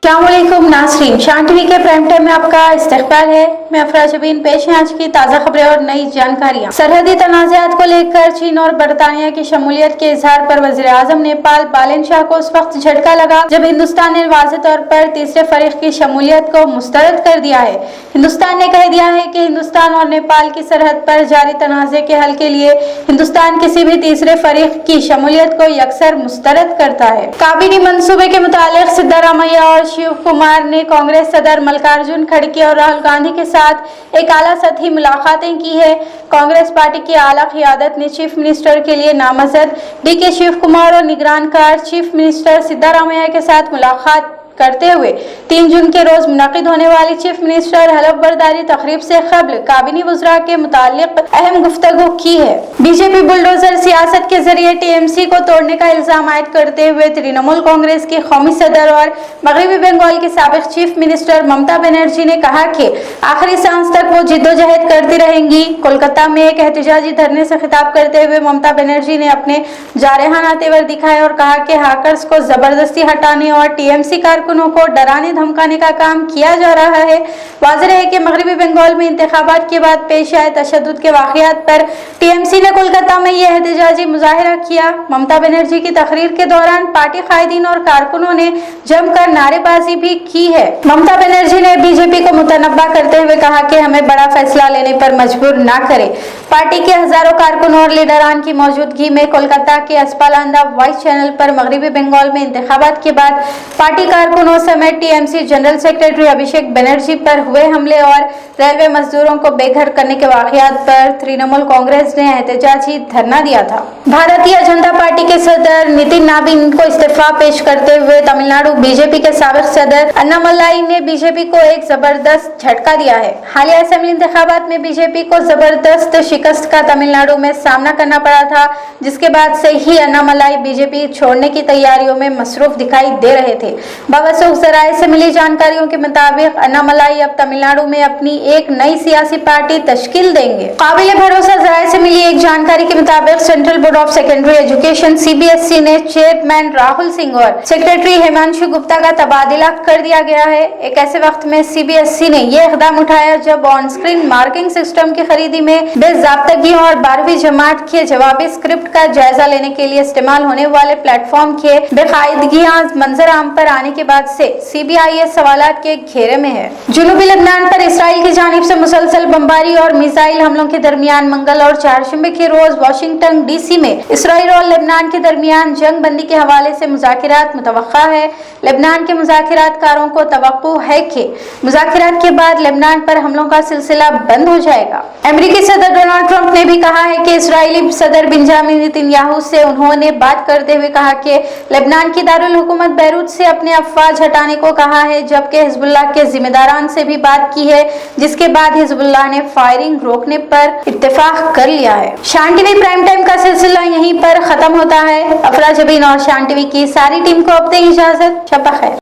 अस्सलामुअलैकुम नाज़रीन, शान टीवी के प्राइम टाइम में आपका इस्तकबाल है। मैं अफरा शबीन पेश है आज की ताज़ा खबरें और नई जानकारियाँ। सरहदी तनाज़ात को लेकर चीन और बरतानिया की शमूलियत के इजहार पर वज़ीर आज़म नेपाल बालेन शाह को उस वक्त झटका लगा जब हिंदुस्तान ने वाज़ेह तौर पर तीसरे फरीक की शमूलियत को मुस्तरद कर दिया है। हिंदुस्तान ने कह दिया है कि हिंदुस्तान और नेपाल की सरहद पर जारी तनाज़े के हल के लिए हिंदुस्तान किसी भी तीसरे फरीक की शमूलियत को यकसर मुस्तरद करता है। काबीनी मंसूबे के मुतालिक सिद्धारामैया और शिव कुमार ने कांग्रेस सदर मल्लिकार्जुन खड़गे और राहुल गांधी के साथ एक आला सतही मुलाकातें की है। कांग्रेस पार्टी की आला क़ियादत ने चीफ मिनिस्टर के लिए नामजद डीके शिव कुमार और निगरान कार चीफ मिनिस्टर सिद्धारामैया के साथ मुलाकात करते हुए 3 जून के रोज मुनक़िद होने वाली चीफ मिनिस्टर हलफ बर्दारी तकरीब से क़ब्ल काबीनी वज़रा के मुतालिक अहम गुफ्तगू की है। बीजेपी बुलडोजर सियासत के जरिए टीएमसी को तोड़ने का इल्जाम आयद करते हुए तृणमूल कांग्रेस की कौमी सदर और मगरबी बंगाल की साबिक़ चीफ मिनिस्टर ममता बनर्जी ने कहा कि आखिरी सांस तक वो जिद्दोजहद करती रहेंगी। कोलकाता में एक एहतजाजी धरने से खिताब करते हुए ममता बनर्जी ने अपने जारहाना तेवर दिखाए और कहा कि हैकर्स को जबरदस्ती हटाने और टीएमसी कारकुनों को डराने धमकाने का काम किया जा रहा है। वाज़ेह है कि मगरबी बंगाल में इंतखाबात के बाद पेश आए तशद्दुद के वाक़यात पर टीएमसी ने कोलकाता में यह एहतजाजी मुजाहिरा किया। ममता बनर्जी की तकरीर के दौरान पार्टी कायदीन और कारकुनों ने जमकर नारेबाजी भी की है। ममता बनर्जी ने बीजेपी को मुतनब्बा करते हुए कहा कि हमें बड़ा फैसला लेने पर मजबूर न करें। पार्टी के हजारों कारकुनों और लीडरान की मौजूदगी में कोलकाता के अस्पालांदा वॉइस चैनल पर मगरबी बंगाल में इंतखाबात के बाद पार्टी कारकुनों समेत TMC general secretary Abhishek Banerjee पर हुए हमले और रेलवे मजदूरों को बेघर करने के वाक़यात पर तृणमूल कांग्रेस ने एहतजाजी धरना दिया था। भारतीय जनता पार्टी के सदर नितिन नाबिन को इस्तीफा पेश करते हुए तमिलनाडु बीजेपी के साबिक़ सदर अन्नामलाई ने बीजेपी को एक जबरदस्त झटका दिया है। हालिया असेंबली इंतखाबात में बीजेपी को जबरदस्त शिकस्त का तमिलनाडु में सामना करना पड़ा था, जिसके बाद से ही अन्नामलाई बीजेपी छोड़ने की तैयारियों में मसरूफ दिखाई दे रहे थे। बावसूख जराये से मिली जानकारियों के मुताबिक अन्नामलाई अब तमिलनाडु में अपनी एक नई सियासी पार्टी तश्कील देंगे। काबिल भरोसा जराये से मिली एक जानकारी के मुताबिक central board of secondary education CBSE ने चेयरमैन राहुल सिंह और सेक्रेटरी हिमांशु गुप्ता का तबादला कर दिया गया है। एक ऐसे वक्त में सीबीएसई ने यह इक़दाम उठाया जब ऑन स्क्रीन मार्किंग सिस्टम की खरीदी में बेज़ाब्तगियों और 12वीं जमात के जवाबी स्क्रिप्ट का जायजा लेने के लिए इस्तेमाल होने वाले प्लेटफॉर्म के बेकायदगियां मंजर आम पर आने के बाद से सीबीआई सवालात के घेरे में है। जुनूबी लेबनान पर इसराइल की जानिब से मुसलसल बमबारी और मिसाइल हमलों के दरमियान मंगल और चारशंबे के रोज वाशिंगटन डीसी में इसराइल और लेबनान के दरमियान जंग बंदी के हवाले से मुज़ाकिरात मुतवक्का है। लेबनान के मुज़ाकिरातकारों को तवक्को है कि मुज़ाकिरात के बाद लेबनान पर हमलों का सिलसिला बंद हो जाएगा। अमेरिकी सदर डोनाल्ड ट्रंप ने भी कहा है कि इसराइली सदर बेंजामिन नेतन्याहू से उन्होंने बात करते हुए कहा कि लेबनान की दारुल हुकूमत बैरूत से अपने अफवाज हटाने को कहा है, जबकि हिजबुल्लाह के जिम्मेदारान से भी बात की है, जिसके बाद हिजबुल्लाह ने फायरिंग रोकने पर इत्तेफाक कर लिया है। शान टीवी प्राइम टाइम का सिलसिला यहीं पर खत्म होता है। अफरा शबीन और शान टीवी की सारी टीम को अब तक इजाजत। शब बखैर।